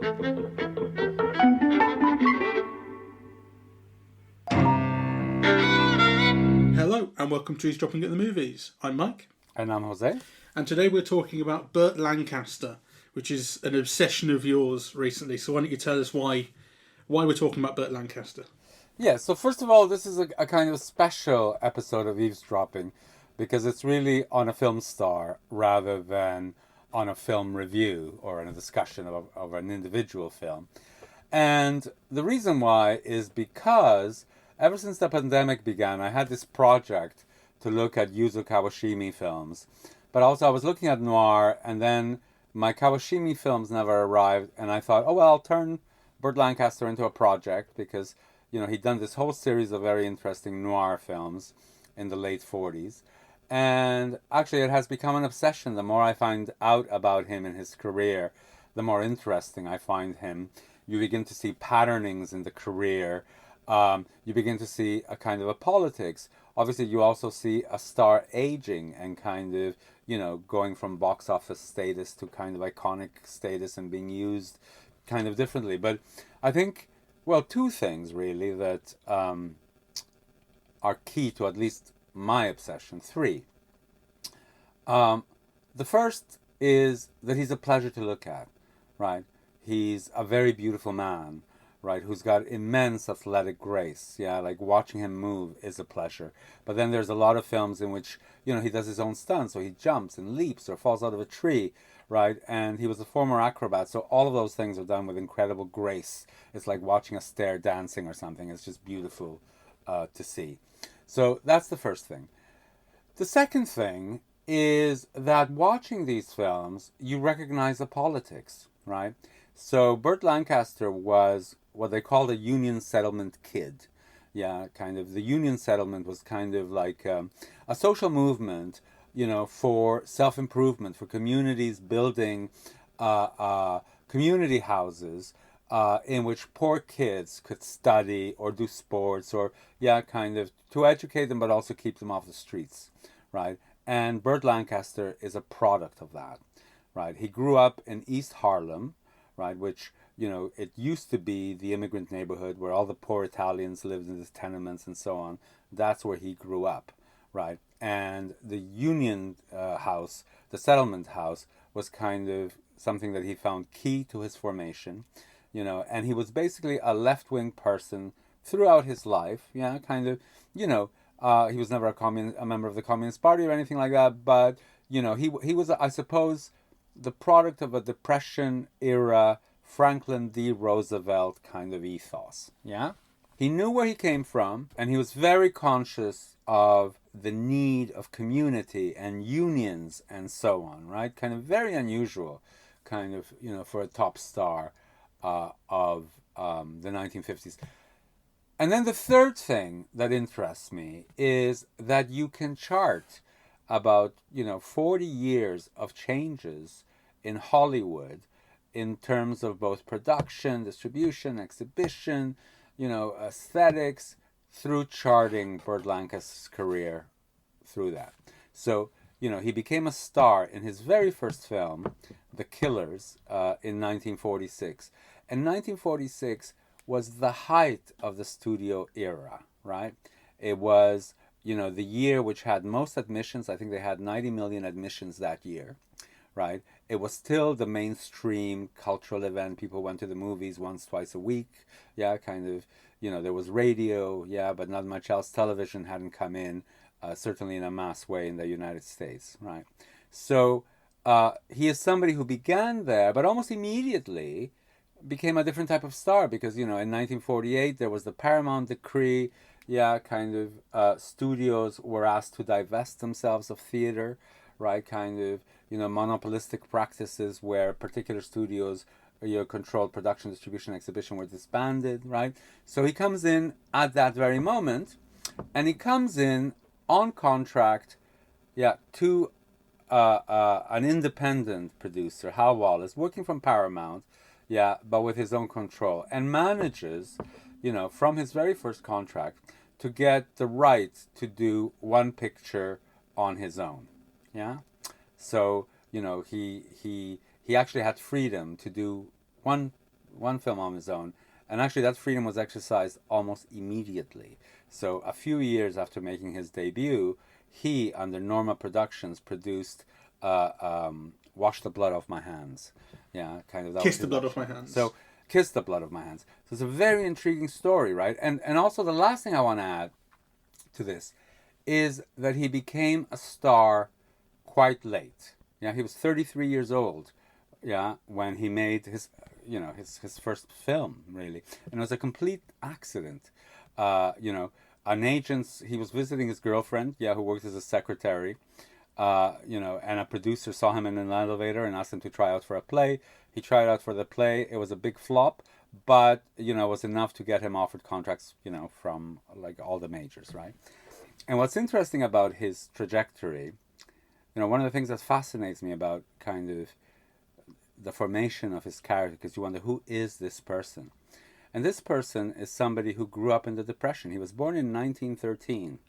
Hello and welcome to Eavesdropping at the Movies. I'm Mike. And I'm José. And today we're talking about Burt Lancaster, which is an obsession of yours recently. So why don't you tell us why we're talking about Burt Lancaster? Yeah, so first of all, this is a kind of special episode of Eavesdropping because it's really on a film star rather than on a film review or in a discussion of an individual film. And the reason why is because ever since the pandemic began, I had this project to look at Yuzo Kawashimi films. But also I was looking at noir, and then my Kawashimi films never arrived, and I thought, oh, well, I'll turn Burt Lancaster into a project because, you know, he'd done this whole series of very interesting noir films in the late 40s. And actually it has become an obsession. The more I find out about him and his career, the more interesting I find him. You begin to see patternings in the career. You begin to see a kind of a politics. Obviously, you also see a star aging and kind of, you know, going from box office status to kind of iconic status and being used kind of differently. But I think, well, two things really that are key to at least my obsession. Three. The first is that he's a pleasure to look at, right? He's a very beautiful man, right, who's got immense athletic grace. Yeah, like watching him move is a pleasure. But then there's a lot of films in which, you know, he does his own stunts, or he jumps and leaps or falls out of a tree, right? And he was a former acrobat, so all of those things are done with incredible grace. It's like watching a stair dancing or something. It's just beautiful to see. So that's the first thing. The second thing is that watching these films, you recognize the politics, right? So Burt Lancaster was what they called a Union settlement kid. Yeah, kind of. The Union settlement was kind of like a social movement, you know, for self-improvement, for communities building community houses in which poor kids could study or do sports or, yeah, kind of to educate them but also keep them off the streets, right? And Burt Lancaster is a product of that, right? He grew up in East Harlem, right, which, you know, it used to be the immigrant neighborhood where all the poor Italians lived in the tenements and so on. That's where he grew up, right? And the Union house, the settlement house, was kind of something that he found key to his formation, you know, and he was basically a left-wing person throughout his life, yeah, kind of, you know, he was never a member of the Communist Party or anything like that, but, you know, he was, I suppose, the product of a Depression-era Franklin D. Roosevelt kind of ethos, yeah? He knew where he came from, and he was very conscious of the need of community and unions and so on, right? Kind of very unusual, kind of, you know, for a top star of the 1950s. And then the third thing that interests me is that you can chart about, you know, 40 years of changes in Hollywood in terms of both production, distribution, exhibition, you know, aesthetics, through charting Burt Lancaster's career through that. So, you know, he became a star in his very first film, The Killers, in 1946. And 1946 was the height of the studio era, right? It was, you know, the year which had most admissions. I think they had 90 million admissions that year, right? It was still the mainstream cultural event. People went to the movies once, twice a week. Yeah, kind of, you know, there was radio, yeah, but not much else. Television hadn't come in, certainly in a mass way in the United States, right? So he is somebody who began there, but almost immediately became a different type of star because, you know, in 1948 there was the Paramount Decree. Yeah, kind of studios were asked to divest themselves of theater, right? Kind of, you know, monopolistic practices where particular studios, you know, controlled production, distribution, exhibition were disbanded, right? So he comes in at that very moment, and he comes in on contract, yeah, to an independent producer, Hal Wallace, working from Paramount, yeah, but with his own control, and manages, you know, from his very first contract to get the right to do one picture on his own, yeah. So, you know, he actually had freedom to do one one film on his own. And actually, that freedom was exercised almost immediately. So a few years after making his debut, he, under Norma Productions, produced Wash the Blood Off My Hands. Yeah, kind of. That Kiss was the his Blood action. Off My Hands. So, Kiss the Blood Off My Hands. So it's a very intriguing story, right? And also the last thing I want to add to this is that he became a star quite late. Yeah, he was 33 years old. Yeah, when he made his, his first film, really, and it was a complete accident. An agent, he was visiting his girlfriend, who worked as a secretary, and a producer saw him in an elevator and asked him to try out for a play. He tried out for the play. It was a big flop, but, it was enough to get him offered contracts, from like all the majors, right? And what's interesting about his trajectory, one of the things that fascinates me about kind of the formation of his character, because you wonder, who is this person? And this person is somebody who grew up in the Depression. He was born in 1913.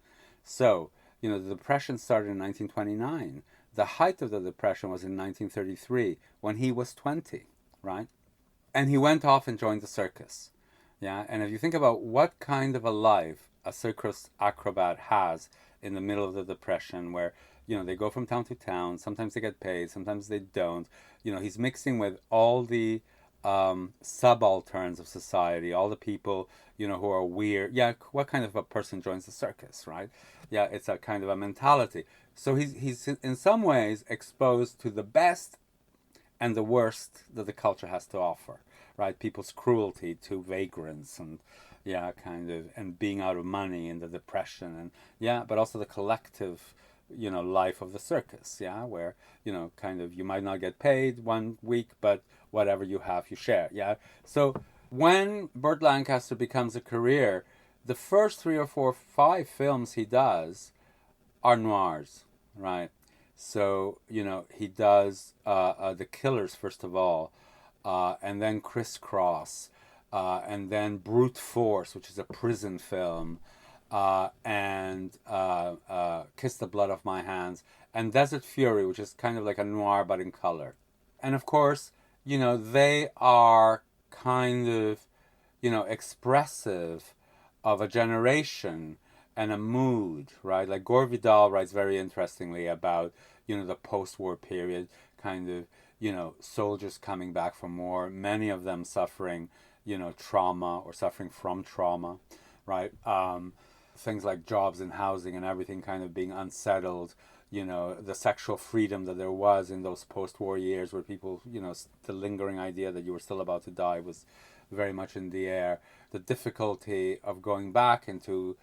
So, the Depression started in 1929. The height of the Depression was in 1933, when he was 20, right? And he went off and joined the circus. Yeah, and if you think about what kind of a life a circus acrobat has in the middle of the Depression, where, they go from town to town, sometimes they get paid, sometimes they don't. He's mixing with all the subalterns of society, all the people, who are weird. Yeah, what kind of a person joins the circus, right? Yeah, it's a kind of a mentality. So he's in some ways exposed to the best and the worst that the culture has to offer, right? People's cruelty to vagrants and, and being out of money and the Depression and, but also the collective, life of the circus, where, you might not get paid one week, but whatever you have, you share, So when Burt Lancaster becomes a career, the first 3 or 4, 5 films he does are noirs, right? So, he does The Killers, first of all, and then Crisscross, and then Brute Force, which is a prison film, and Kiss the Blood Off My Hands, and Desert Fury, which is kind of like a noir but in color. And of course, they are kind of, expressive of a generation and a mood, right? Like Gore Vidal writes very interestingly about, the post-war period, kind of, soldiers coming back from war, many of them suffering, trauma or suffering from trauma, right? Things like jobs and housing and everything kind of being unsettled, the sexual freedom that there was in those post-war years where people, the lingering idea that you were still about to die was very much in the air. The difficulty of going back into,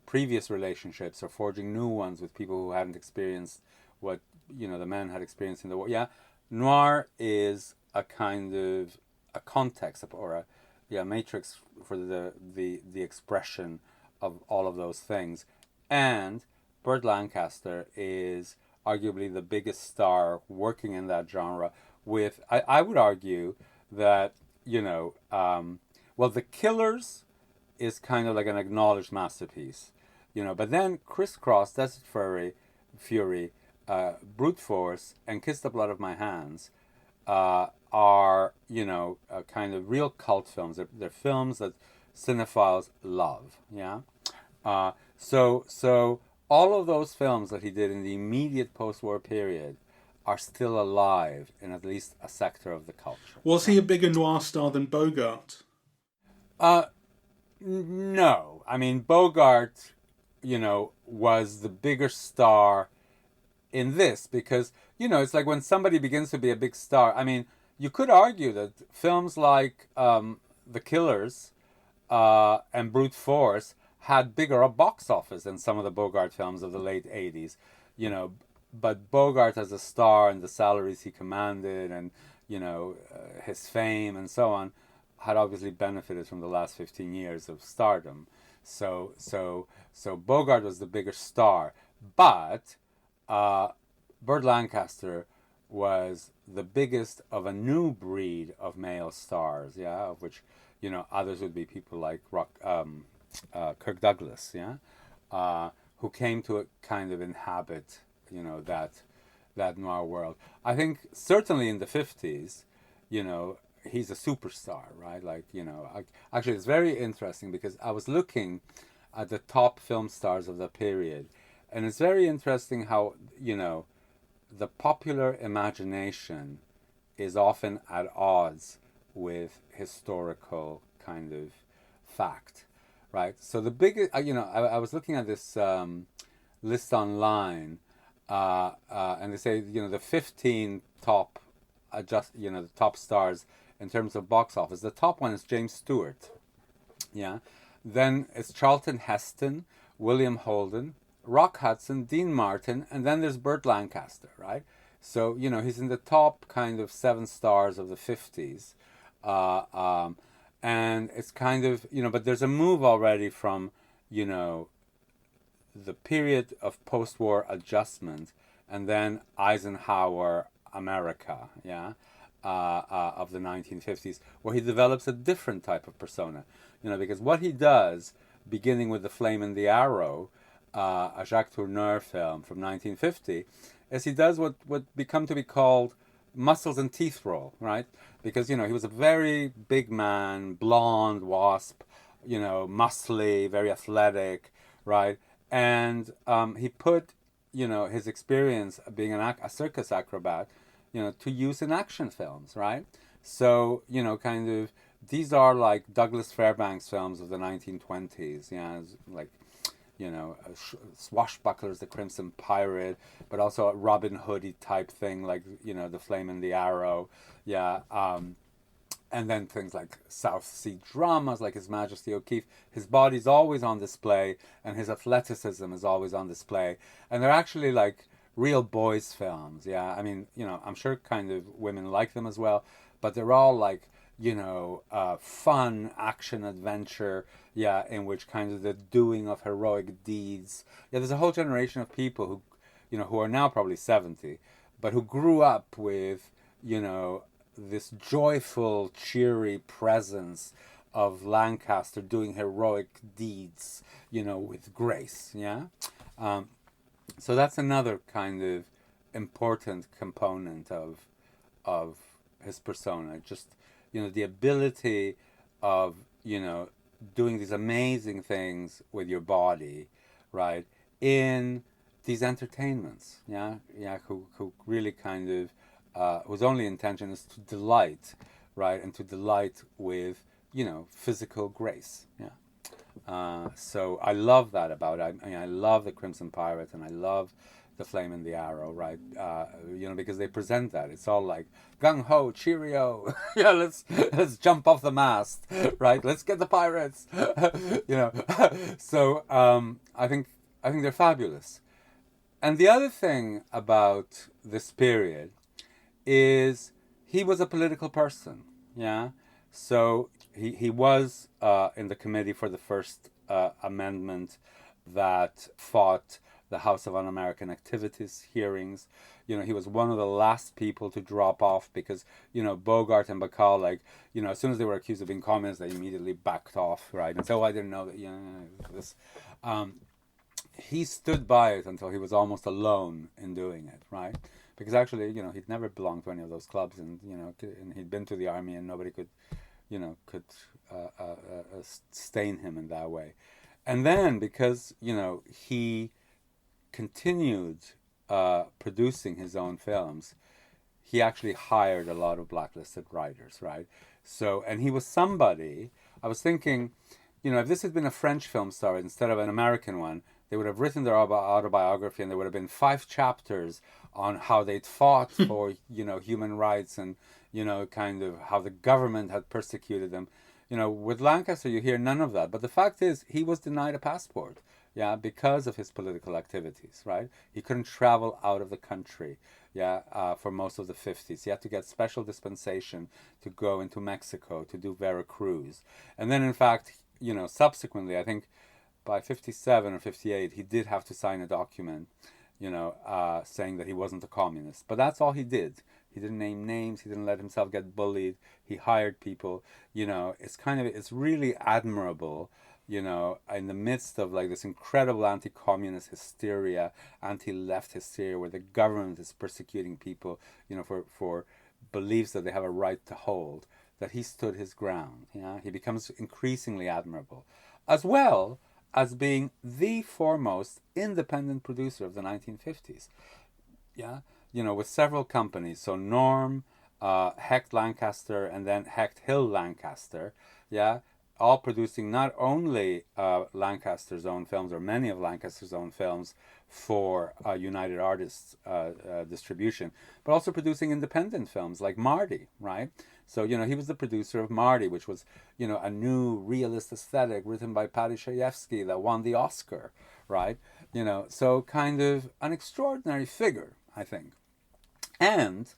previous relationships or forging new ones with people who hadn't experienced what, the men had experienced in the war. Yeah, noir is a kind of a context or a matrix for the expression of all of those things. And Burt Lancaster is arguably the biggest star working in that genre with, I would argue that, The Killers is kind of like an acknowledged masterpiece, but then Crisscross, Desert Fury, Brute Force, and Kiss the Blood of My Hands are, kind of real cult films. They're films that cinephiles love, So all of those films that he did in the immediate post-war period are still alive in at least a sector of the culture. Was he a bigger noir star than Bogart? No. I mean, Bogart, was the bigger star in this because, it's like when somebody begins to be a big star. I mean, you could argue that films like The Killers and Brute Force had bigger box office than some of the Bogart films of the late 80s, but Bogart as a star and the salaries he commanded and, his fame and so on had obviously benefited from the last 15 years of stardom. So Bogart was the bigger star, but Burt Lancaster was the biggest of a new breed of male stars, of which, others would be people like Kirk Douglas, who came to kind of inhabit, that noir world. I think certainly in the 50s, he's a superstar, right? Like, actually, it's very interesting because I was looking at the top film stars of the period, and it's very interesting how, the popular imagination is often at odds with historical kind of fact, right? So the biggest, I was looking at this list online, and they say, the 15 top the top stars in terms of box office. The top one is James Stewart, yeah. Then it's Charlton Heston, William Holden, Rock Hudson, Dean Martin, and then there's Burt Lancaster, right? So, he's in the top kind of 7 stars of the 50s. And it's kind of, but there's a move already from, the period of post-war adjustment and then Eisenhower America, yeah, of the 1950s, where he develops a different type of persona, because what he does, beginning with The Flame and the Arrow, a Jacques Tourneur film from 1950, is he does what become to be called muscles and teeth role, right? Because, he was a very big man, blonde, wasp, muscly, very athletic, right? And he put, his experience of being a circus acrobat, to use in action films, right? So, kind of, these are like Douglas Fairbanks films of the 1920s, like, Swashbucklers, The Crimson Pirate, but also a Robin Hood-y type thing, like, The Flame and the Arrow, and then things like South Sea dramas, like His Majesty O'Keefe. His body's always on display, and his athleticism is always on display, and they're actually like real boys' films, I mean, I'm sure kind of women like them as well, but they're all like, fun action adventure, in which kind of the doing of heroic deeds. There's a whole generation of people who are now probably 70, but who grew up with, this joyful, cheery presence of Lancaster doing heroic deeds, with grace, so that's another kind of important component of his persona. Just, the ability of, doing these amazing things with your body, right, in these entertainments, who really kind of, whose only intention is to delight, right, and to delight with, physical grace, so I love that about it. I mean, I love The Crimson Pirate, and I love The Flame and the Arrow, right? Because they present that. It's all like gung ho, cheerio, let's jump off the mast, right? Let's get the pirates, So I think they're fabulous. And the other thing about this period is he was a political person, So he was in the committee for the first amendment that fought the House of Un-American Activities hearings. He was one of the last people to drop off because, Bogart and Bacall, like, as soon as they were accused of being communists, they immediately backed off, right? And so I didn't know that, this. He stood by it until he was almost alone in doing it, right? Because actually, he'd never belonged to any of those clubs, and, and he'd been to the army, and nobody could stain him in that way. And then because, he continued producing his own films, he actually hired a lot of blacklisted writers, right? So, and he was somebody, I was thinking, if this had been a French film star instead of an American one, they would have written their autobiography, and there would have been 5 chapters on how they'd fought for, human rights, and, kind of how the government had persecuted them. With Lancaster, you hear none of that. But the fact is, he was denied a passport, because of his political activities, right? He couldn't travel out of the country, for most of the 50s. He had to get special dispensation to go into Mexico, to do Veracruz. And then, in fact, subsequently, I think by 57 or 58, he did have to sign a document, saying that he wasn't a communist. But that's all he did. He didn't name names. He didn't let himself get bullied. He hired people. It's really admirable, in the midst of like this incredible anti-communist hysteria, anti-left hysteria, where the government is persecuting people, for believes that they have a right to hold, that he stood his ground. Yeah, he becomes increasingly admirable, as well as being the foremost independent producer of the 1950s. Yeah, with several companies. So Norm, Hecht Lancaster, and then Hecht Hill Lancaster. Yeah, all producing not only Lancaster's own films, or many of Lancaster's own films, for United Artists distribution, but also producing independent films like Marty, right? So, he was the producer of Marty, which was, a new realist aesthetic written by Paddy Chayefsky that won the Oscar, right? So kind of an extraordinary figure, I think. And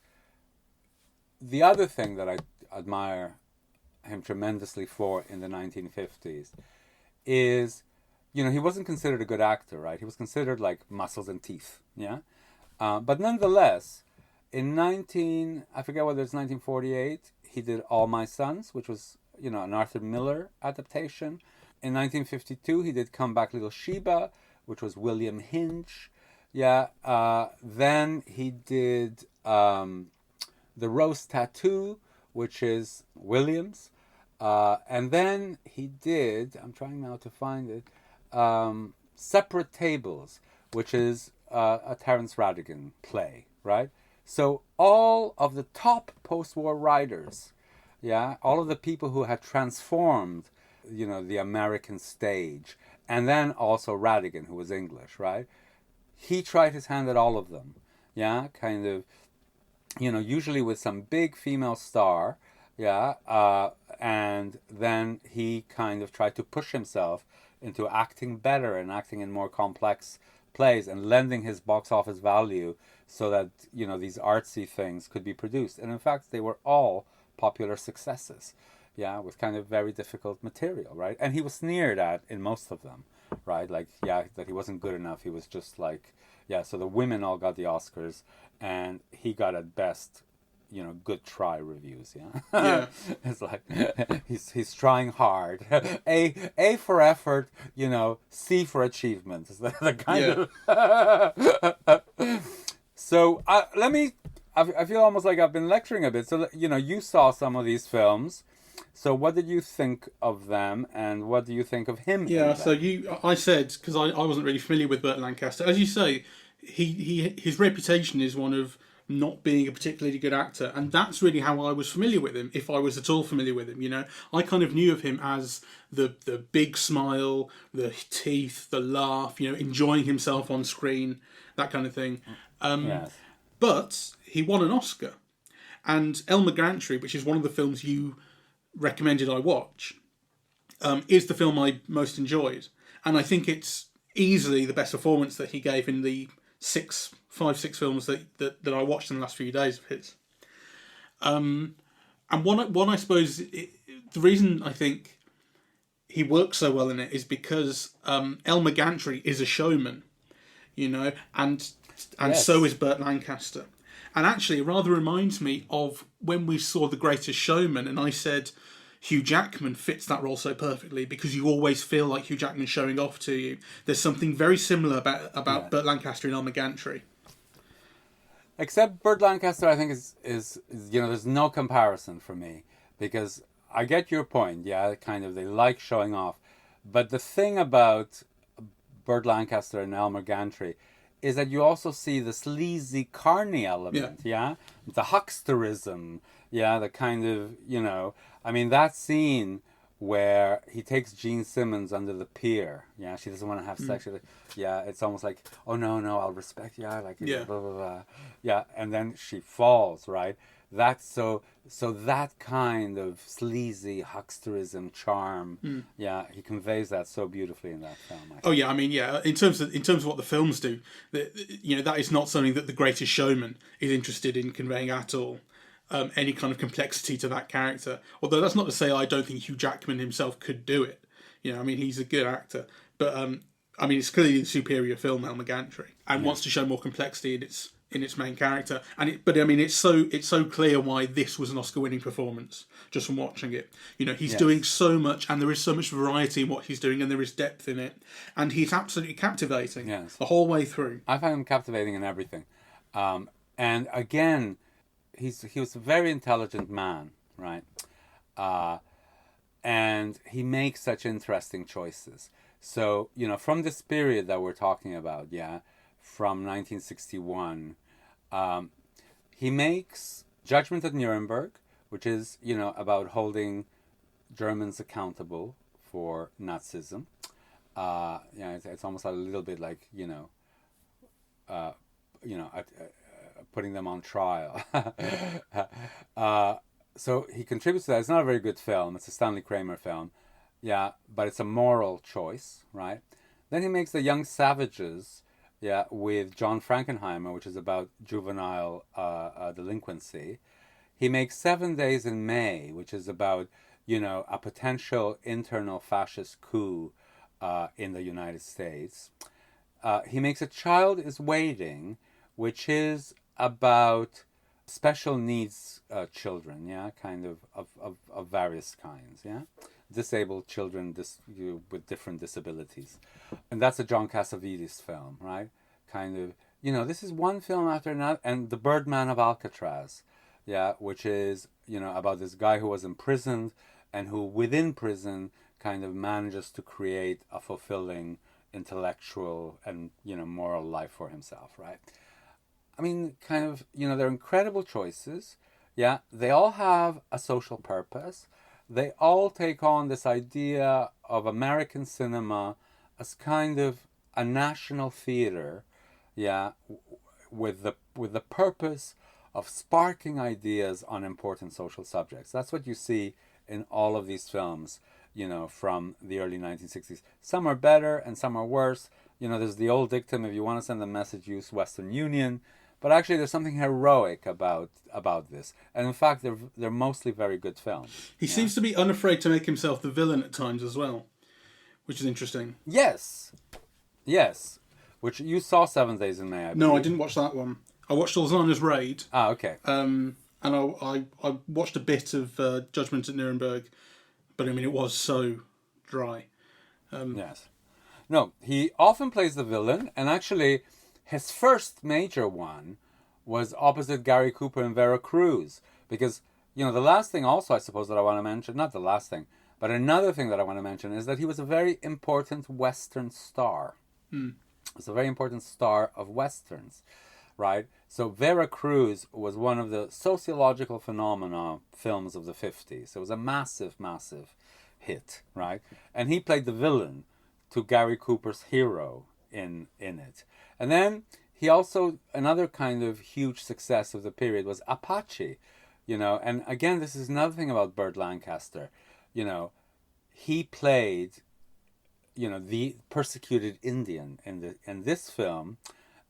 the other thing that I admire him tremendously for in the 1950s is, he wasn't considered a good actor, right? He was considered like muscles and teeth, yeah? But nonetheless, I forget whether it's 1948, he did All My Sons, which was, an Arthur Miller adaptation. In 1952, he did Come Back Little Sheba, which was William Hinch. Yeah. Then he did The Rose Tattoo, which is Williams. And then he did, I'm trying now to find it, Separate Tables, which is a Terence Rattigan play, right? So all of the top post-war writers, yeah, all of the people who had transformed, the American stage, and then also Rattigan, who was English, right? He tried his hand at all of them, yeah, kind of, usually with some big female star, yeah, and then he kind of tried to push himself into acting better and acting in more complex plays and lending his box office value so that, these artsy things could be produced. And in fact, they were all popular successes, yeah, with kind of very difficult material, right? And he was sneered at in most of them, right? Like, yeah, that he wasn't good enough. He was just like, yeah, so the women all got the Oscars and he got at best, good try reviews, yeah. Yeah. It's like he's trying hard. A for effort, C for achievement. Is the kind of. So I feel almost like I've been lecturing a bit. So you saw some of these films. So what did you think of them, and what do you think of him? Yeah. So I said, because I wasn't really familiar with Burt Lancaster, as you say, his reputation is one of not being a particularly good actor, and that's really how I was familiar with him, if I was at all familiar with him. I kind of knew of him as the big smile, the teeth, the laugh, enjoying himself on screen, that kind of thing. Yes. But he won an Oscar, and Elmer Gantry, which is one of the films you recommended I watch, is the film I most enjoyed, and I think it's easily the best performance that he gave in the 5-6 films that I watched in the last few days of his. And one I suppose, the reason I think he works so well in it is because Elmer Gantry is a showman, and Yes. so is Burt Lancaster. And actually, it rather reminds me of when we saw The Greatest Showman, and I said Hugh Jackman fits that role so perfectly because you always feel like Hugh Jackman's showing off to you. There's something very similar about Burt Lancaster and Elmer Gantry. Except Burt Lancaster, I think is there's no comparison for me, because I get your point. Yeah, kind of they like showing off, but the thing about Burt Lancaster and Elmer Gantry is that you also see the sleazy, carny element. Yeah, the hucksterism. Yeah, the kind of I mean, that scene where he takes Gene Simmons under the pier. Yeah, she doesn't want to have sex. Yeah, it's almost like, oh no, I'll respect you. Like, blah, blah, blah. Yeah, and then she falls, right? That's so that kind of sleazy hucksterism charm. Yeah, he conveys that so beautifully in that film. Oh yeah, I mean, yeah. In terms of what the films do, that is not something that The Greatest Showman is interested in conveying at all. Any kind of complexity to that character. Although that's not to say I don't think Hugh Jackman himself could do it. I mean, he's a good actor, but I mean, it's clearly the superior film, Elmer Gantry, and wants to show more complexity in its main character. But I mean, it's so clear why this was an Oscar-winning performance just from watching it. He's doing so much, and there is so much variety in what he's doing, and there is depth in it, and he's absolutely captivating the whole way through. I find him captivating in everything, and again, he was a very intelligent man, right? And he makes such interesting choices. So, from this period that we're talking about, from 1961, he makes Judgment at Nuremberg, which is, about holding Germans accountable for Nazism. It's almost a little bit like, putting them on trial. So he contributes to that. It's not a very good film. It's a Stanley Kramer film. But it's a moral choice, right? Then he makes The Young Savages, with John Frankenheimer, which is about juvenile delinquency. He makes 7 Days in May, which is about, a potential internal fascist coup in the United States. He makes A Child is Waiting, which is about special needs children, kind of various kinds, disabled children with different disabilities. And that's a John Cassavetes film, right? Kind of, this is one film after another. And The Birdman of Alcatraz, which is, about this guy who was imprisoned and who within prison kind of manages to create a fulfilling intellectual and, moral life for himself, right? I mean, kind of, they're incredible choices. They all have a social purpose. They all take on this idea of American cinema as kind of a national theater, with the purpose of sparking ideas on important social subjects. That's what you see in all of these films, from the early 1960s. Some are better and some are worse. There's the old dictum, if you want to send a message, use Western Union. But actually, there's something heroic about this, and in fact, they're mostly very good films. He seems to be unafraid to make himself the villain at times as well, which is interesting. Yes. Which you saw 7 Days in May. I believe. No, I didn't watch that one. I watched Alzheimer's Raid. Ah, okay. And I watched a bit of Judgment at Nuremberg, but I mean, it was so dry. Yes. No, he often plays the villain, and actually, his first major one was opposite Gary Cooper in Veracruz. Because, the last thing also, I suppose, that I want to mention, not the last thing, but another thing that I want to mention is that he was a very important Western star. He's a very important star of Westerns, right? So Veracruz was one of the sociological phenomena films of the 50s. It was a massive, massive hit, right? And he played the villain to Gary Cooper's hero in it. And then he also, another kind of huge success of the period was Apache, and again, this is another thing about Burt Lancaster, he played, the persecuted Indian in this film,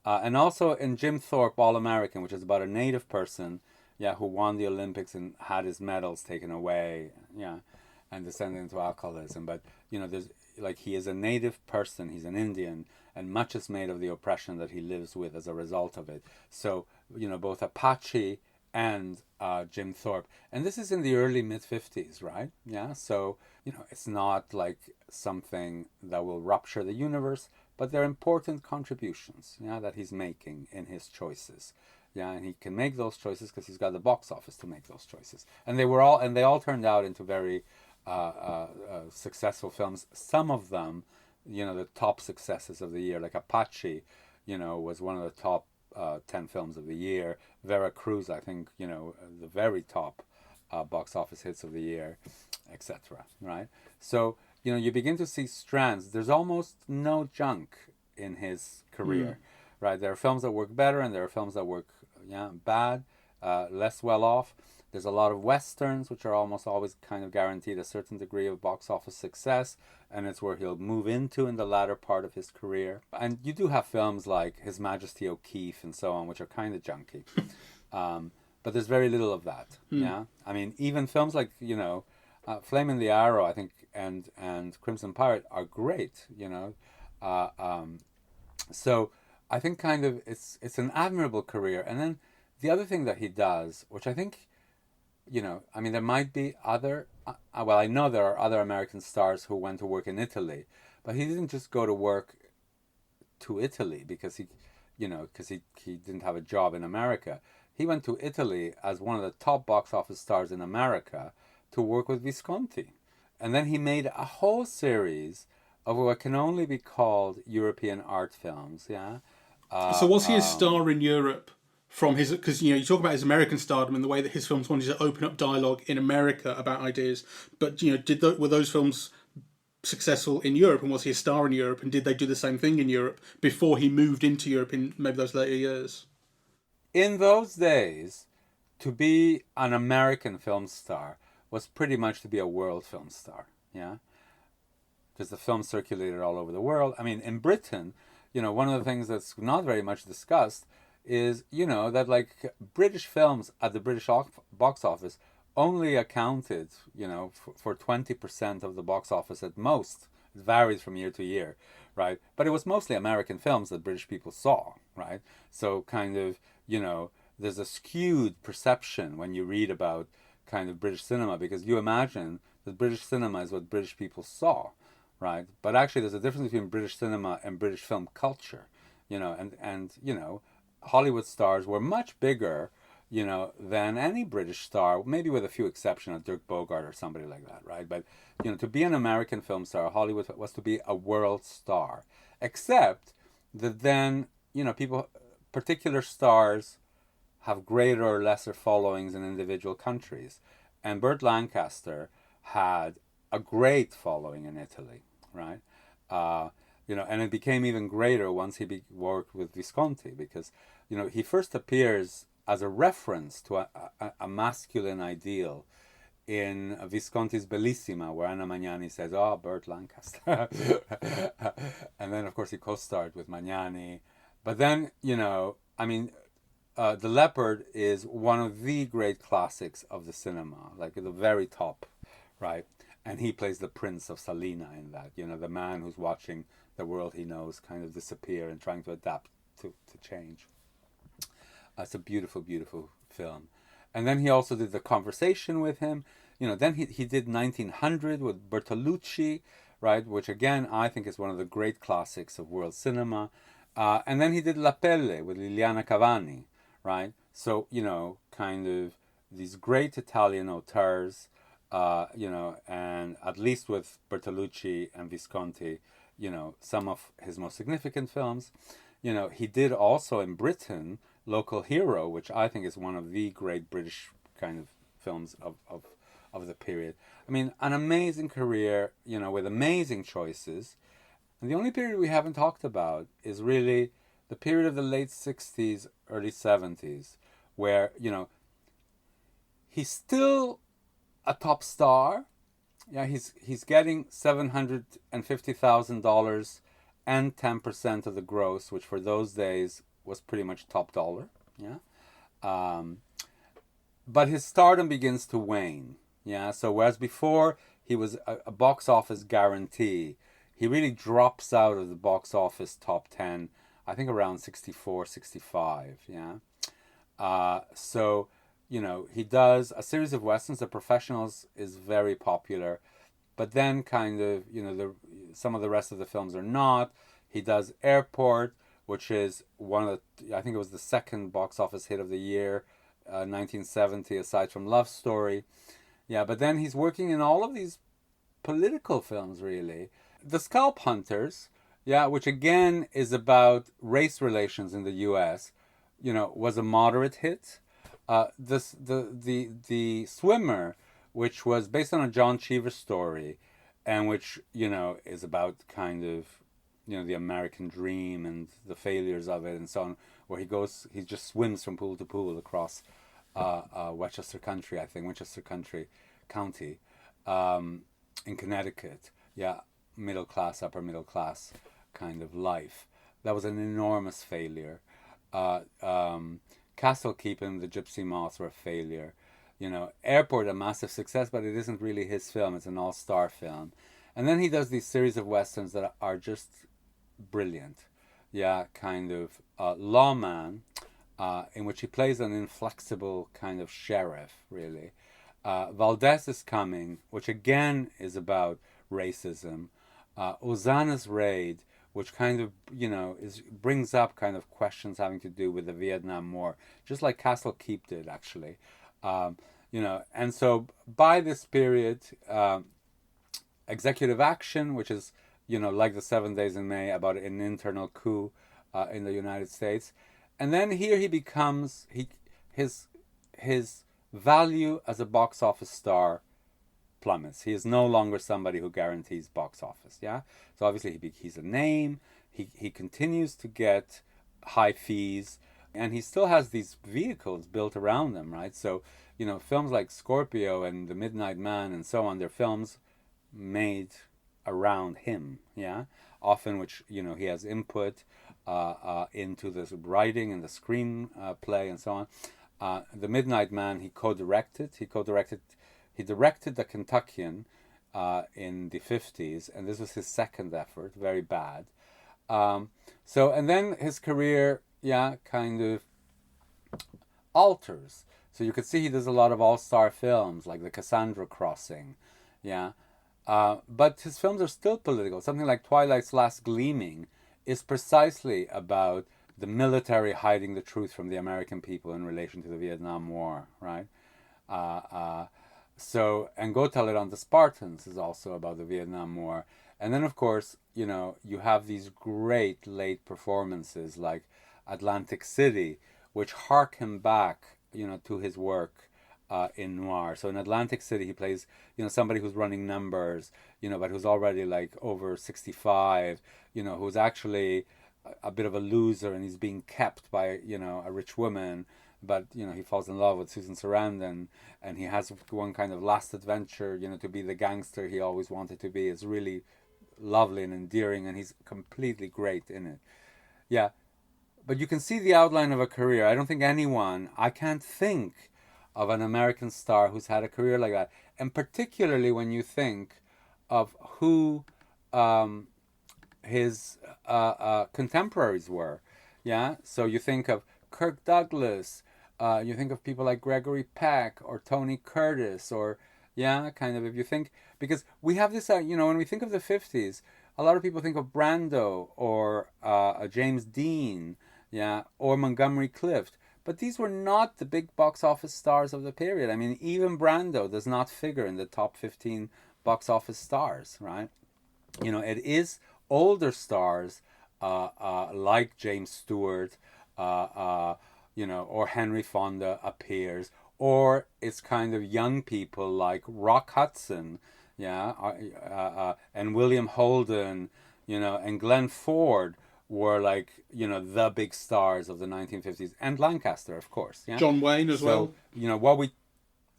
and also in Jim Thorpe, All-American, which is about a native person, who won the Olympics and had his medals taken away, and descended into alcoholism. But, there's, he is a native person, he's an Indian, and much is made of the oppression that he lives with as a result of it. So, both Apache and Jim Thorpe. And this is in the early mid-50s, right? So, it's not like something that will rupture the universe, but they're important contributions, that he's making in his choices. And he can make those choices because he's got the box office to make those choices. And they all turned out into very successful films. Some of them, the top successes of the year, like Apache, was one of the top 10 films of the year. Veracruz, I think, the very top box office hits of the year, etc. Right? So, you begin to see strands. There's almost no junk in his career, right? There are films that work better and there are films that work bad, less well off. There's a lot of Westerns, which are almost always kind of guaranteed a certain degree of box office success, and it's where he'll move into in the latter part of his career. And you do have films like His Majesty O'Keefe and so on, which are kind of junky. But there's very little of that, I mean, even films like, Flame in the Arrow, I think, and Crimson Pirate are great, So I think kind of it's an admirable career. And then the other thing that he does, which I think, I mean, there might be other, I know there are other American stars who went to work in Italy, but he didn't just go to work to Italy because he didn't have a job in America. he went to Italy as one of the top box office stars in America to work with Visconti. And then he made a whole series of what can only be called European art films, yeah? So was he a star in Europe from his? Because you talk about his American stardom and the way that his films wanted to open up dialogue in America about ideas. But were those films successful in Europe, and was he a star in Europe? And did they do the same thing in Europe before he moved into Europe in maybe those later years? In those days, to be an American film star was pretty much to be a world film star, yeah? Because the film circulated all over the world. I mean, in Britain, one of the things that's not very much discussed is, that like British films at the British box office only accounted, for 20% of the box office at most. It varies from year to year, right? But it was mostly American films that British people saw, right? So kind of, there's a skewed perception when you read about kind of British cinema, because you imagine that British cinema is what British people saw, right? But actually there's a difference between British cinema and British film culture, and Hollywood stars were much bigger, than any British star, maybe with a few exceptions, Dirk Bogarde or somebody like that, right? But, to be an American film star, Hollywood was to be a world star. Except that then, particular stars have greater or lesser followings in individual countries. And Burt Lancaster had a great following in Italy, right? And it became even greater once he worked with Visconti, because, he first appears as a reference to a masculine ideal in Visconti's Bellissima, where Anna Magnani says, "Oh, Burt Lancaster," and then of course he co-starred with Magnani. But then The Leopard is one of the great classics of the cinema, like at the very top, right? And he plays the Prince of Salina in that, the man who's watching the world he knows kind of disappear and trying to adapt to change. It's a beautiful, beautiful film. And then he also did The Conversation with him. Then he did 1900 with Bertolucci, right? Which again, I think is one of the great classics of world cinema. And then he did La Pelle with Liliana Cavani, right? So, kind of these great Italian auteurs, and at least with Bertolucci and Visconti, some of his most significant films. He did also in Britain Local Hero, which I think is one of the great British kind of films of the period. I mean, an amazing career, with amazing choices. And the only period we haven't talked about is really the period of the late 60s, early 70s, where, he's still a top star. Yeah, he's getting $750,000 and 10% of the gross, which for those days was pretty much top dollar. Yeah, but his stardom begins to wane. Yeah, so whereas before he was a box office guarantee, he really drops out of the box office top 10, I think around 64, 65. Yeah, so he does a series of westerns. The Professionals is very popular, but then kind of some of the rest of the films are not. He does Airport, which is I think it was the second box office hit of the year, 1970, aside from Love Story. Yeah, but then he's working in all of these political films, really. The Scalp Hunters, yeah, which again is about race relations in the U.S., was a moderate hit. The Swimmer, which was based on a John Cheever story, and which is about kind of the American dream and the failures of it and so on, where he just swims from pool to pool across Winchester County, in Connecticut. Yeah, upper middle class kind of life. That was an enormous failure. Castle Keep and The Gypsy Moths were a failure. Airport, a massive success, but it isn't really his film. It's an all-star film. And then he does these series of westerns that are just brilliant. Yeah, kind of Lawman, in which he plays an inflexible kind of sheriff, really. Valdez is Coming, which again is about racism. Hosanna's Raid, which kind of, brings up kind of questions having to do with the Vietnam War, just like Castle Keep did, actually. And so by this period, Executive Action, which is, like the 7 Days in May, about an internal coup in the United States. And then here he becomes, his value as a box office star plummets. He is no longer somebody who guarantees box office, yeah? So obviously he's a name, he continues to get high fees, and he still has these vehicles built around him, right? So, films like Scorpio and The Midnight Man and so on, they're films made around him, yeah? Often which, he has input into the writing and the screenplay and so on. The Midnight Man, he co-directed. He directed The Kentuckian in the 50s, and this was his second effort, very bad. And then his career, kind of alters. So you could see he does a lot of all-star films, like The Cassandra Crossing, but his films are still political. Something like Twilight's Last Gleaming is precisely about the military hiding the truth from the American people in relation to the Vietnam War, right? And Go Tell It on the Spartans is also about the Vietnam War. And then, of course, you have these great late performances like Atlantic City, which harken back, to his work in noir. So in Atlantic City, he plays, somebody who's running numbers, but who's already like over 65, who's actually a bit of a loser, and he's being kept by, a rich woman. But, he falls in love with Susan Sarandon, and he has one kind of last adventure, to be the gangster he always wanted to be. It's really lovely and endearing, and he's completely great in it. Yeah, but you can see the outline of a career. I can't think of an American star who's had a career like that. And particularly when you think of who his contemporaries were. Yeah, so you think of Kirk Douglas, you think of people like Gregory Peck or Tony Curtis, or if you think, because we have this, when we think of the 50s, a lot of people think of Brando or James Dean, or Montgomery Clift, but these were not the big box office stars of the period. I mean, even Brando does not figure in the top 15 box office stars, right? It is older stars like James Stewart, or Henry Fonda appears, or it's kind of young people like Rock Hudson, and William Holden, and Glenn Ford were like, the big stars of the 1950s, and Lancaster, of course, John Wayne as well.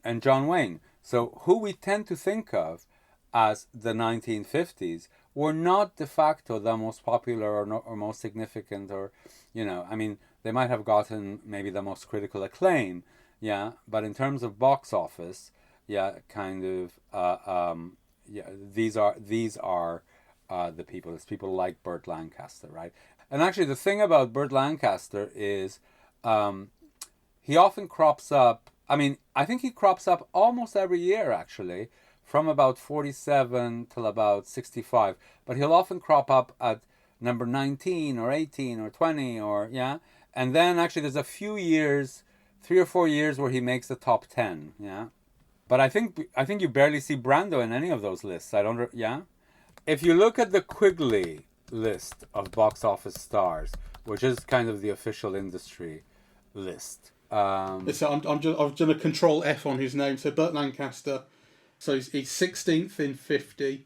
And John Wayne. So who we tend to think of as the 1950s were not de facto the most popular or most significant, or, they might have gotten maybe the most critical acclaim, but in terms of box office, these are the people. It's people like Burt Lancaster, right? And actually, the thing about Burt Lancaster is he often crops up. I think he crops up almost every year, actually, from about 47 till about 65. But he'll often crop up at number 19 or 18 or 20 or, And then actually there's a few years, 3 or 4 years, where he makes the top 10, But I think you barely see Brando in any of those lists. If you look at the Quigley list of box office stars, which is kind of the official industry list. I'm just going to control F on his name. So Burt Lancaster. So he's 16th in 50,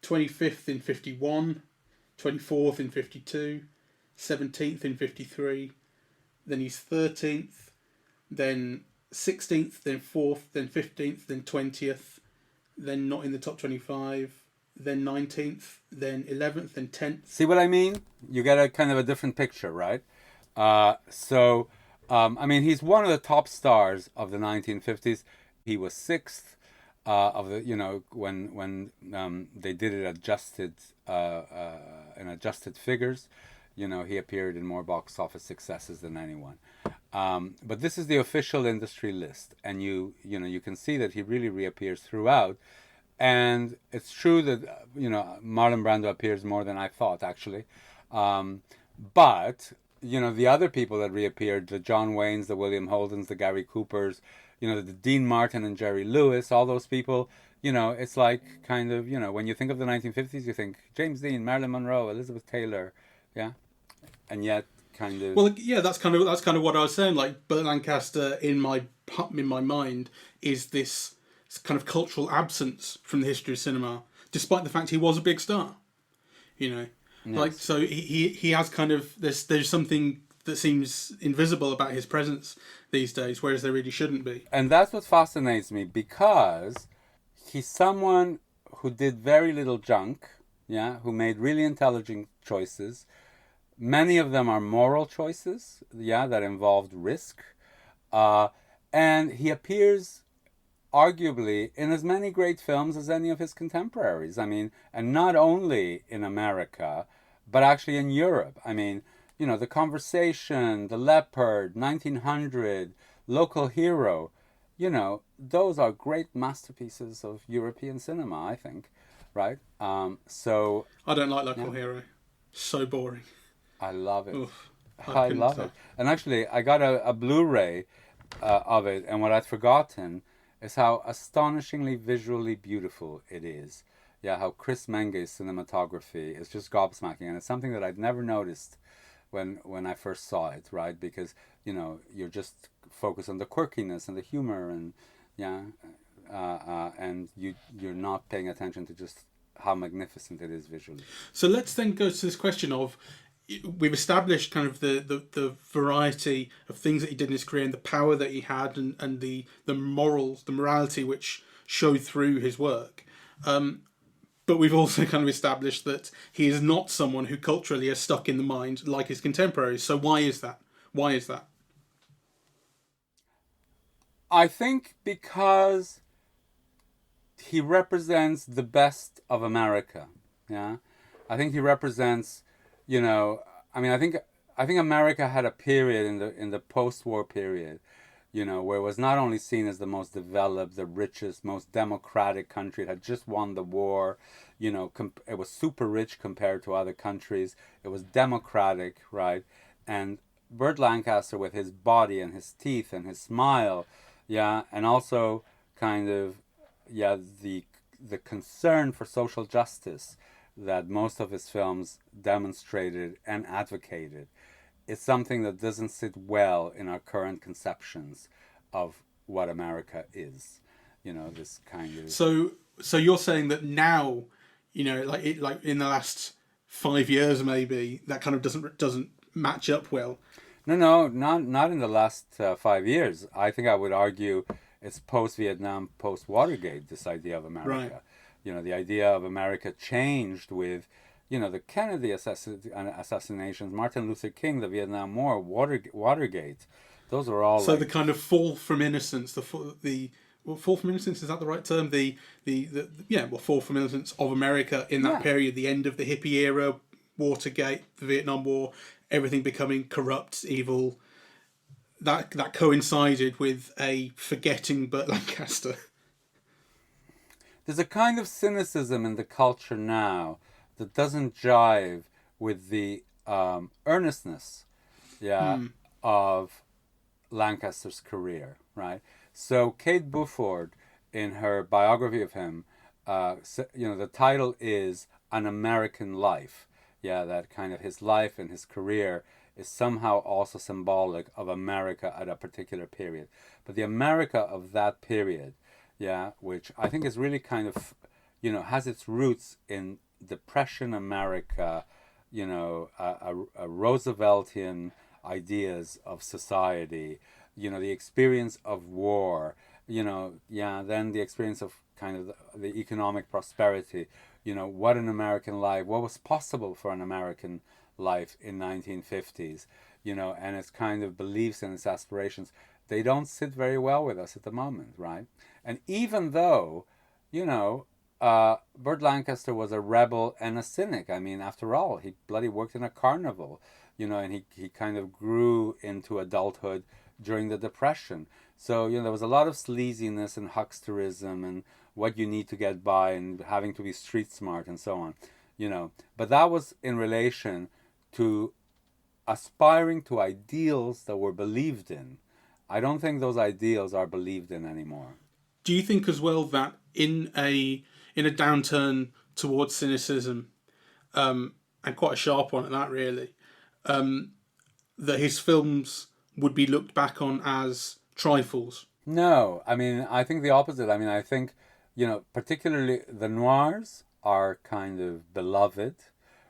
25th in 51, 24th in 52, 17th in 53. Then he's 13th, then 16th, then 4th, then 15th, then 20th, then not in the top 25, then 19th, then 11th, then 10th. See what I mean? You get a kind of a different picture, right? He's one of the top stars of the 1950s. He was 6th of the, when they did it adjusted in adjusted figures. He appeared in more box office successes than anyone. But this is the official industry list, and you can see that he really reappears throughout. And it's true that, Marlon Brando appears more than I thought, actually. But, the other people that reappeared, the John Waynes, the William Holdens, the Gary Coopers, the Dean Martin and Jerry Lewis, all those people, it's like kind of, when you think of the 1950s, you think James Dean, Marilyn Monroe, Elizabeth Taylor, yeah? And yet, kind of... Well, yeah, that's kind of what I was saying. Like, Burt Lancaster, in my mind, is this kind of cultural absence from the history of cinema, despite the fact he was a big star. Yes. Like, so he has kind of there's something that seems invisible about his presence these days, whereas there really shouldn't be. And that's what fascinates me, because he's someone who did very little junk, yeah, who made really intelligent choices. Many of them are moral choices, yeah, that involved risk. And he appears, arguably, in as many great films as any of his contemporaries. I mean, and not only in America, but actually in Europe. I mean, The Conversation, The Leopard, 1900, Local Hero, those are great masterpieces of European cinema, I think, right? So... I don't like Local Hero. So boring. I love it. Oof, I love it. And actually, I got a Blu-ray of it, and what I'd forgotten is how astonishingly visually beautiful it is. Yeah, how Chris Menge's cinematography is just gobsmacking, and it's something that I'd never noticed when I first saw it, right? Because, you're just focused on the quirkiness and the humor, and and you're not paying attention to just how magnificent it is visually. So let's then go to this question of, we've established kind of the variety of things that he did in his career and the power that he had, and the morals, the morality which showed through his work. But we've also kind of established that he is not someone who culturally is stuck in the mind like his contemporaries. So why is that? Why is that? I think because he represents the best of America. Yeah, I think he represents, I think America had a period in the post-war period, where it was not only seen as the most developed, the richest, most democratic country. It had just won the war. It was super rich compared to other countries. It was democratic, right? And Burt Lancaster, with his body and his teeth and his smile, yeah, and also kind of, yeah, the concern for social justice that most of his films demonstrated and advocated, is something that doesn't sit well in our current conceptions of what America is. This kind of... So you're saying that now, like in the last 5 years maybe, that kind of doesn't match up well. No, not in the last 5 years. I think I would argue it's post-Vietnam, post-Watergate, this idea of America. Right. The idea of America changed with, the Kennedy assassinations, Martin Luther King, the Vietnam War, Watergate. Those were all... So the kind of fall from innocence, fall from innocence, is that the right term? Fall from innocence of America in that period, the end of the hippie era, Watergate, the Vietnam War, everything becoming corrupt, evil. That coincided with a forgetting Burt Lancaster. There's a kind of cynicism in the culture now that doesn't jive with the earnestness, of Lancaster's career, right? So Kate Buford, in her biography of him, the title is An American Life. Yeah, that kind of his life and his career is somehow also symbolic of America at a particular period. But the America of that period, which I think is really kind of, has its roots in Depression America, a Rooseveltian ideas of society, the experience of war, then the experience of kind of the economic prosperity, what an American life, what was possible for an American life in 1950s, and its kind of beliefs and its aspirations, they don't sit very well with us at the moment, right? And even though, Burt Lancaster was a rebel and a cynic. I mean, after all, he bloody worked in a carnival, and he kind of grew into adulthood during the Depression. So, there was a lot of sleaziness and hucksterism and what you need to get by and having to be street smart and so on. But that was in relation to aspiring to ideals that were believed in. I don't think those ideals are believed in anymore. Do you think as well that in a downturn towards cynicism, and quite a sharp one at that really, that his films would be looked back on as trifles? No, I think the opposite. I think, particularly the noirs are kind of beloved,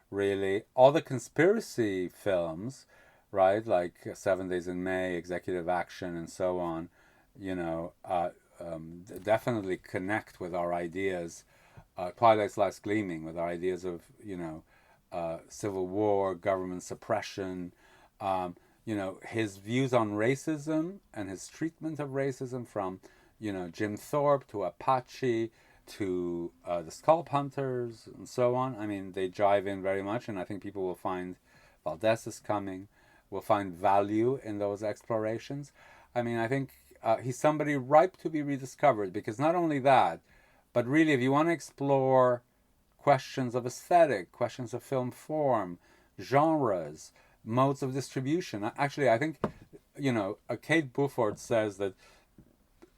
really. All the conspiracy films, right, like 7 Days in May, Executive Action, and so on, definitely connect with our ideas. Twilight's Last Gleaming, with our ideas of, civil war, government suppression, his views on racism and his treatment of racism, from, Jim Thorpe to Apache to the Scalp Hunters and so on. They jive in very much, and I think people will find, Valdez is coming, will find value in those explorations. I think he's somebody ripe to be rediscovered, because not only that, but really, if you want to explore questions of aesthetic, questions of film form, genres, modes of distribution. Actually, I think, Kate Buford says that,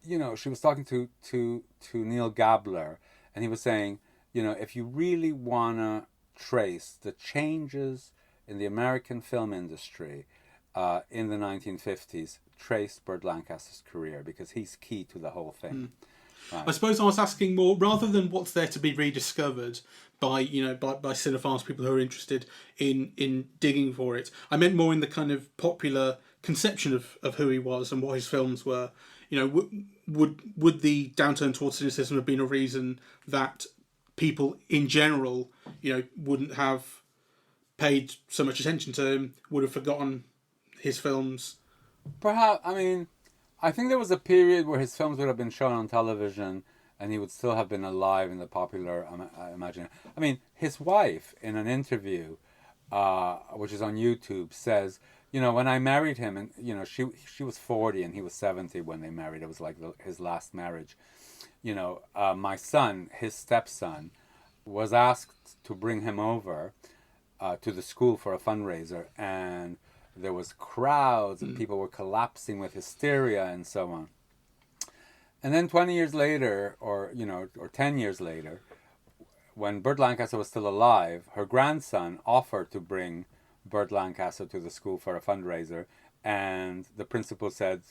she was talking to Neil Gabler, and he was saying, if you really want to trace the changes in the American film industry in the 1950s, trace Burt Lancaster's career, because he's key to the whole thing. Right. I suppose I was asking more, rather than what's there to be rediscovered by cinephiles, people who are interested in digging for it. I meant more in the kind of popular conception of who he was and what his films were. Would the downturn towards cynicism have been a reason that people in general, wouldn't have paid so much attention to him, would have forgotten his films? Perhaps, I think there was a period where his films would have been shown on television and he would still have been alive in the popular imagination. His wife, in an interview, which is on YouTube, says, when I married him, and, she was 40 and he was 70 when they married. It was like his last marriage. My son, his stepson, was asked to bring him over to the school for a fundraiser, and there was crowds and people were collapsing with hysteria and so on. And then 20 years later, or 10 years later, when Burt Lancaster was still alive, her grandson offered to bring Burt Lancaster to the school for a fundraiser, and the principal said,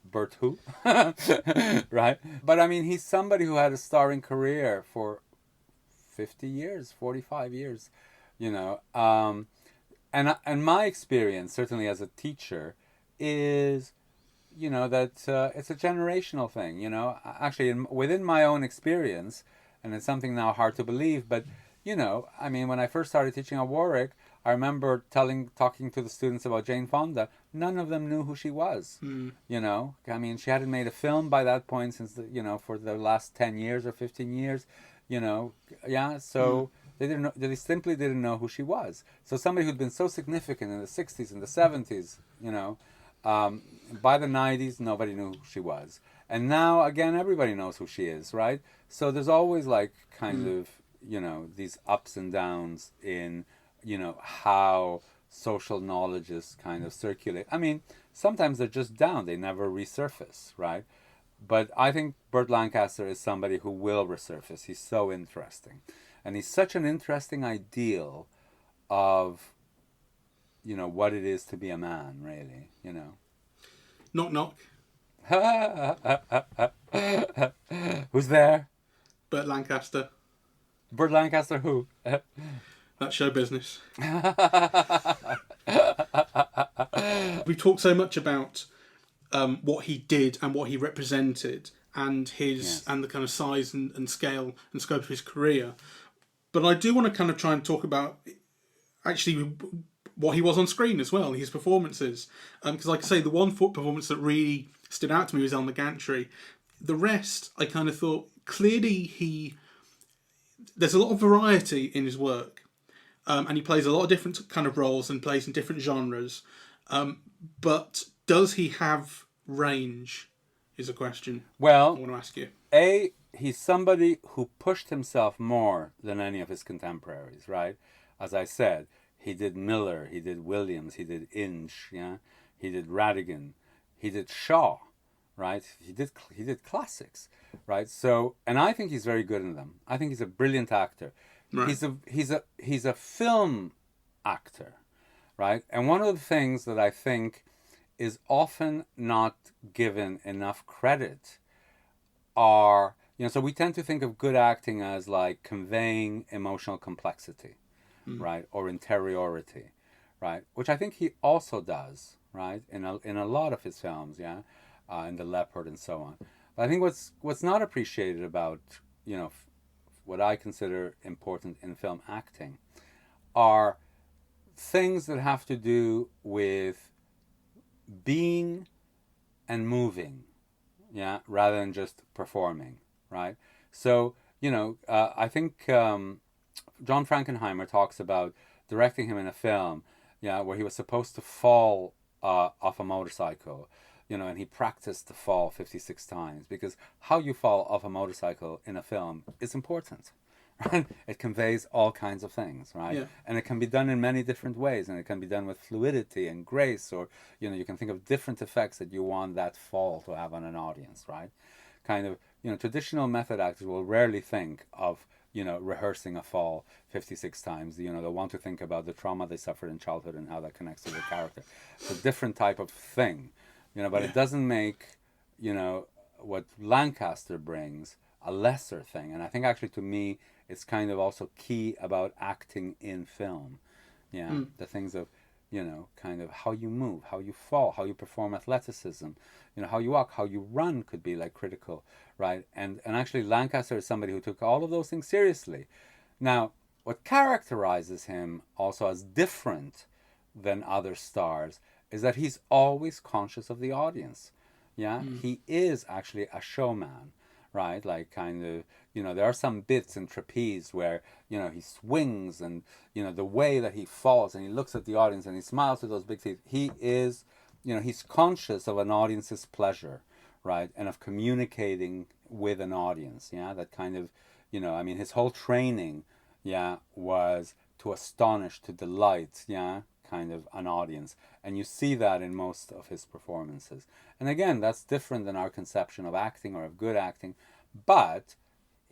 Burt who? Right? But he's somebody who had a starring career for 50 years, 45 years, And my experience, certainly as a teacher, is, that it's a generational thing, Actually, within my own experience, and it's something now hard to believe, but, when I first started teaching at Warwick, I remember talking to the students about Jane Fonda. None of them knew who she was, She hadn't made a film by that point since, for the last 10 years or 15 years, so... They simply didn't know who she was. So somebody who'd been so significant in the 60s and the 70s, by the 90s, nobody knew who she was. And now, again, everybody knows who she is, right? So there's always kind of, these ups and downs in, how social knowledges kind of circulate. Sometimes they're just down. They never resurface, right? But I think Burt Lancaster is somebody who will resurface. He's so interesting. And he's such an interesting ideal of, what it is to be a man, really, Knock, knock. Who's there? Burt Lancaster. Burt Lancaster who? That's show business. We've talked so much about what he did and what he represented, and and the kind of size and scale and scope of his career. But I do want to kind of try and talk about actually what he was on screen as well, his performances. Because like I say, the one performance that really stood out to me was Elmer Gantry. The rest, I kind of thought, clearly there's a lot of variety in his work. And he plays a lot of different kind of roles and plays in different genres. But does he have range is a question I Well, want to ask you. He's somebody who pushed himself more than any of his contemporaries, right? As I said, he did Miller, he did Williams, he did Inge, yeah, he did Radigan, he did Shaw, right? He did classics, right? So, and I think he's very good in them. I think he's a brilliant actor. Right. He's a film actor, right? And one of the things that I think is often not given enough credit are, so we tend to think of good acting as like conveying emotional complexity, right, or interiority, right, which I think he also does, right, in a lot of his films, yeah, in The Leopard and so on. But I think what's not appreciated about, what I consider important in film acting are things that have to do with being and moving, yeah, rather than just performing, right? So, I think John Frankenheimer talks about directing him in a film, yeah, where he was supposed to fall off a motorcycle, and he practiced the fall 56 times, because how you fall off a motorcycle in a film is important. Right? It conveys all kinds of things, right? Yeah. And it can be done in many different ways, and it can be done with fluidity and grace, or you can think of different effects that you want that fall to have on an audience, right? Kind of, traditional method actors will rarely think of rehearsing a fall 56 times. They'll want to think about the trauma they suffered in childhood and how that connects to the character. It's a different type of thing, but it doesn't make what Lancaster brings a lesser thing. And I think actually, to me, it's kind of also key about acting in film. Yeah, the things of, kind of how you move, how you fall, how you perform athleticism, how you walk, how you run could be like critical, right? And actually Lancaster is somebody who took all of those things seriously. Now, what characterizes him also as different than other stars is that he's always conscious of the audience. Yeah, he is actually a showman. Right, like kind of, there are some bits in Trapeze where, he swings and, the way that he falls and he looks at the audience and he smiles with those big teeth. He is, he's conscious of an audience's pleasure, right, and of communicating with an audience, yeah, that kind of, his whole training, yeah, was to astonish, to delight, yeah, kind of an audience. And you see that in most of his performances. And again, that's different than our conception of acting or of good acting. But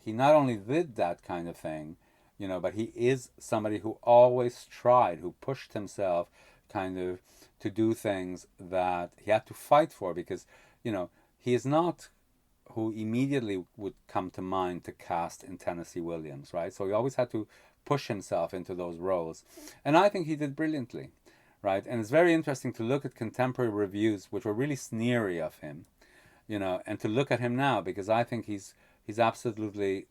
he not only did that kind of thing, but he is somebody who always tried, who pushed himself kind of to do things that he had to fight for, because, he is not who immediately would come to mind to cast in Tennessee Williams, right? So he always had to push himself into those roles. And I think he did brilliantly, right? And it's very interesting to look at contemporary reviews, which were really sneery of him, and to look at him now, because I think he's absolutely,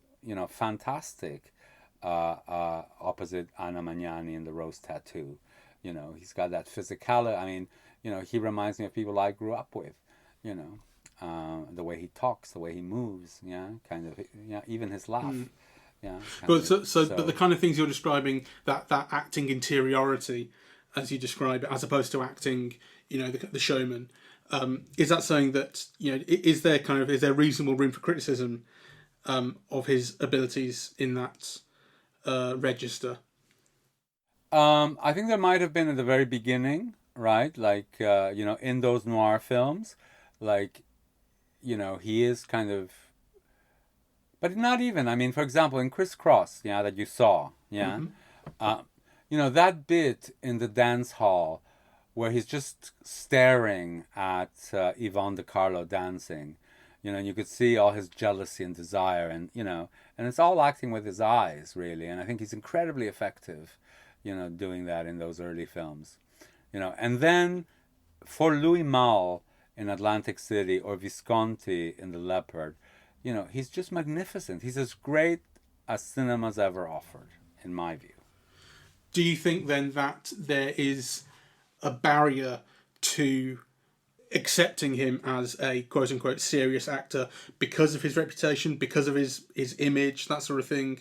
fantastic opposite Anna Magnani in The Rose Tattoo. He's got that physicality. I mean, he reminds me of people I grew up with, the way he talks, the way he moves, yeah, kind of, yeah, even his laugh. Yeah, but but the kind of things you're describing, that acting interiority, as you describe it, as opposed to acting, the showman, is that something that, is there reasonable room for criticism of his abilities in that register? I think there might have been at the very beginning, right? Like, in those noir films, like, he is kind of, but not even. I mean, for example, in Criss Cross, yeah, that you saw, yeah, that bit in the dance hall where he's just staring at Yvonne De Carlo dancing, and you could see all his jealousy and desire, and and it's all acting with his eyes, really. And I think he's incredibly effective, doing that in those early films, And then for Louis Malle in Atlantic City, or Visconti in The Leopard, he's just magnificent. He's as great as cinema's ever offered, in my view. Do you think then that there is a barrier to accepting him as a quote unquote serious actor because of his reputation, because of his image, that sort of thing?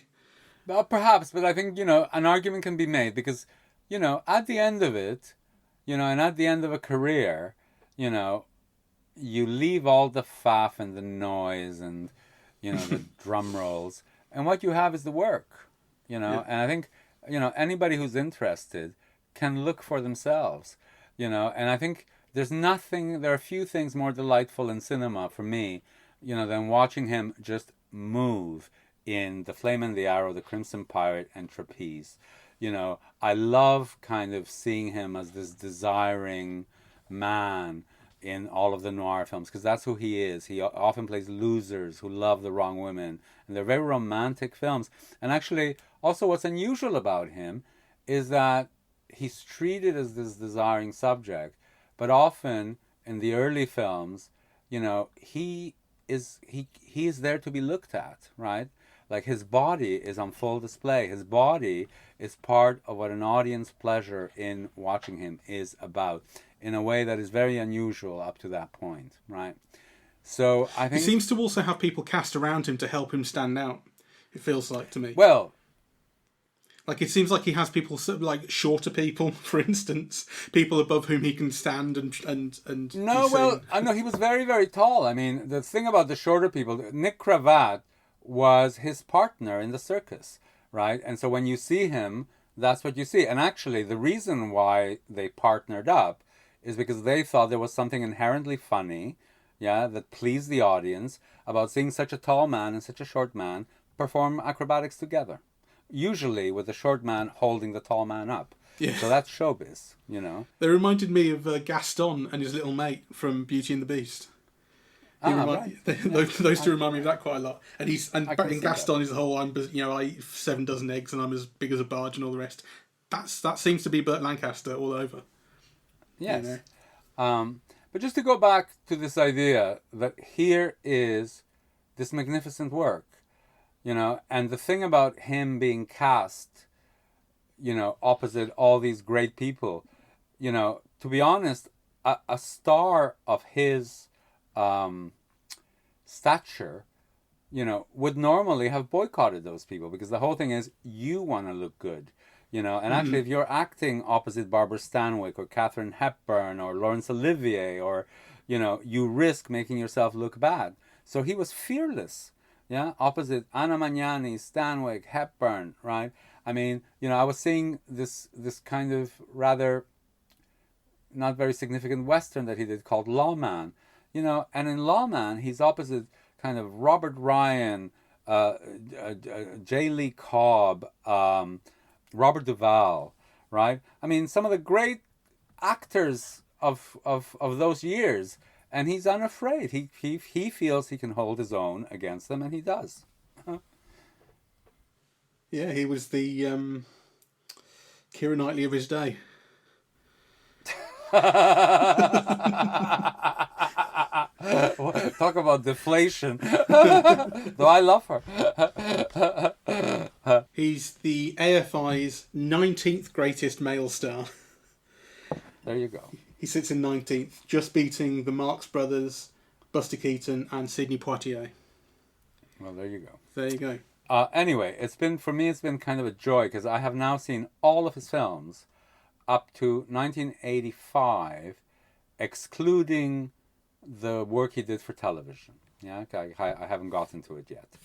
Well, perhaps, but I think, an argument can be made because, at the end of it, and at the end of a career, you leave all the faff and the noise and, the drum rolls, and what you have is the work, Yeah. And I think, anybody who's interested can look for themselves, and I think there are few things more delightful in cinema for me, than watching him just move in The Flame and the Arrow, The Crimson Pirate, and Trapeze. I love kind of seeing him as this desiring man in all of the noir films, because that's who he is. He often plays losers who love the wrong women, and they're very romantic films. And actually, also what's unusual about him is that he's treated as this desiring subject, but often in the early films, he is there to be looked at, right? Like, his body is on full display. His body is part of what an audience pleasure in watching him is about, in a way that is very unusual up to that point, right? So I think he seems to also have people cast around him to help him stand out. It feels like to me. Well, like, it seems like he has people, like shorter people, for instance, people above whom he can stand and. No, well, I know he was very, very tall. I mean, the thing about the shorter people, Nick Cravat was his partner in the circus, right? And so when you see him, that's what you see. And actually, the reason why they partnered up is because they thought there was something inherently funny, that pleased the audience about seeing such a tall man and such a short man perform acrobatics together. Usually with the short man holding the tall man up. Yeah. So that's showbiz, They reminded me of Gaston and his little mate from Beauty and the Beast. Right. Those two remind me of that quite a lot. And in Gaston is the whole I eat 7 dozen eggs and I'm as big as a barge and all the rest. That seems to be Burt Lancaster all over. Yes. But just to go back to this idea that here is this magnificent work, and the thing about him being cast, opposite all these great people, to be honest, a star of his stature, would normally have boycotted those people, because the whole thing is you want to look good. And actually, if you're acting opposite Barbara Stanwyck or Katharine Hepburn or Laurence Olivier, or, you risk making yourself look bad. So he was fearless, opposite Anna Magnani, Stanwyck, Hepburn, right? I mean, I was seeing this kind of rather not very significant Western that he did called Lawman, and in Lawman, he's opposite kind of Robert Ryan, J. Lee Cobb, Robert Duvall, right? I mean, some of the great actors of those years, and he's unafraid. He feels he can hold his own against them, and he does. Yeah, he was the Keira Knightley of his day. Talk about deflation. Though I love her. He's the AFI's 19th greatest male star. There you go. He sits in 19th, just beating the Marx Brothers, Buster Keaton, and Sidney Poitier. Well, there you go. There you go. Anyway, it's been kind of a joy, because I have now seen all of his films up to 1985, excluding the work he did for television. Yeah, I haven't gotten to it yet.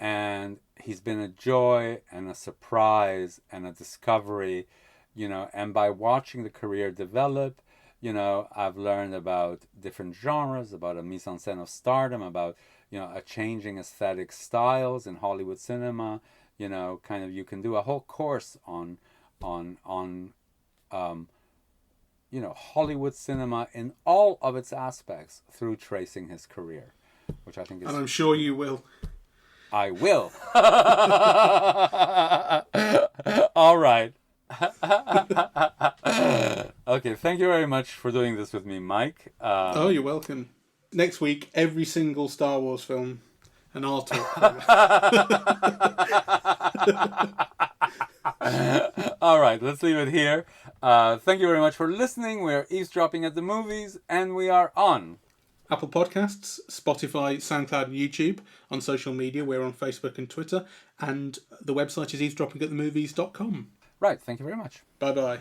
And he's been a joy and a surprise and a discovery, and by watching the career develop, I've learned about different genres, about a mise en scène of stardom, about, a changing aesthetic styles in Hollywood cinema. Kind of, you can do a whole course on Hollywood cinema in all of its aspects through tracing his career, which I think is... And I'm sure you will. I will. All right. Okay, thank you very much for doing this with me, Mike. Oh, you're welcome. Next week, every single Star Wars film, and I'll talk. All right, let's leave it here. Thank you very much for listening. We're eavesdropping at the movies, and we are on Apple Podcasts, Spotify, SoundCloud, and YouTube. On social media, we're on Facebook and Twitter, and the website is eavesdroppingatthemovies.com. Right, thank you very much. Bye-bye.